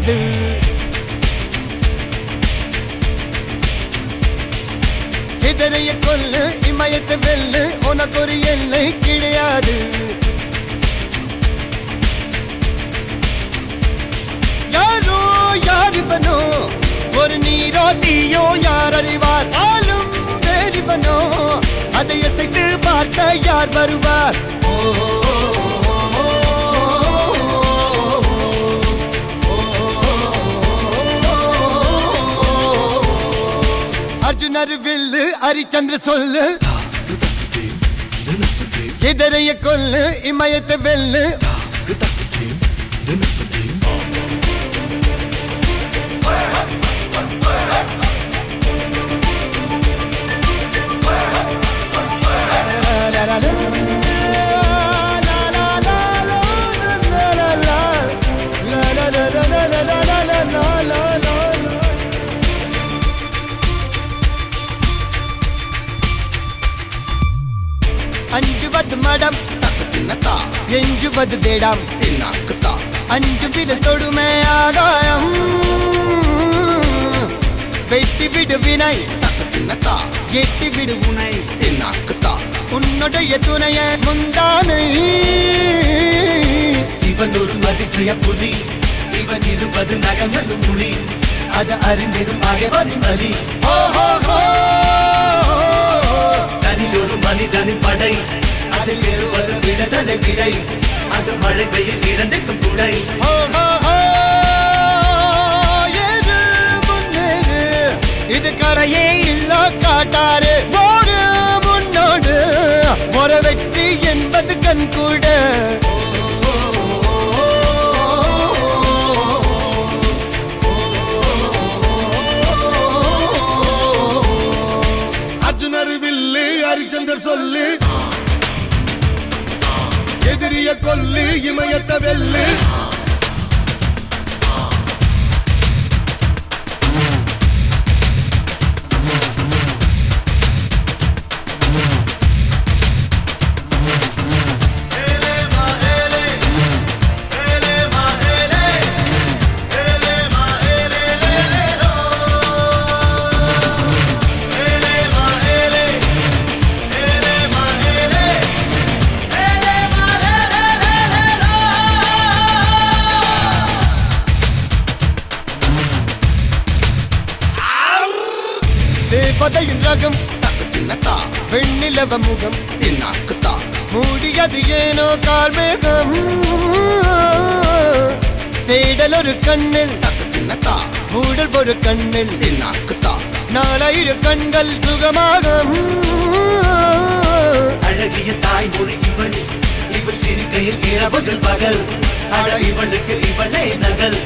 கிடையாது. இதனைய கொல்லு இமயத்தை வெல்லு உனக்கு ஒரு எல்லை கிடையாது. யாரோ யாரிவனோ ஒரு நீரோ தீயோ யார் அறிவார். ஆளும் வேறிவனோ அதை அசைத்து பார்க்க யார் வருவார். அர்ஜுனர் வில்லு ஹரிச்சந்திர சொல்லு இதரைய கொல்லு இமயத்தை வெல்லு. அஞ்சுவது மடம் எஞ்சுவது தேடம். அஞ்சு வித தொடுமை ஆகாயம் வெட்டி விடு வினை எட்டி விடு உனை. உன்னுடைய துணைய முந்தானை இவன் ஒரு அதிசய புலி. இவன் 20 நகங்களும் மொழி. அது அறிந்திடும் ஆயவரின் வலி. தனியொரு மனிதனின் படை. அதில் எழுவது விடுதலை விடை. அது மழை பெய்யும் இரண்டுக்கும் துணை. இது கரையே இல்ல காட்டாரு ஒரு முன்னோடு ஒரு வெற்றி என்பது கண் கூட. அர்ஜுனர் வில்லு ஹரிச்சந்தர் சொல்லு எதிரிய கொல்லு இமயத்தை வெல்லு. தேவதையின் ரகம் வெண்ணிலவ முகம் மூடியது ஏனோ கார்மேகம். தேடல் ஒரு கண்ணில் மூடல் ஒரு கண்ணில் 4000 கண்கள் சுகமாகும். அழகிய தாய்மொழி இவள். இவள் சிரிக்கையில் இரவுகள் பகல். அழ இவளுக்கு இவளே நகல்.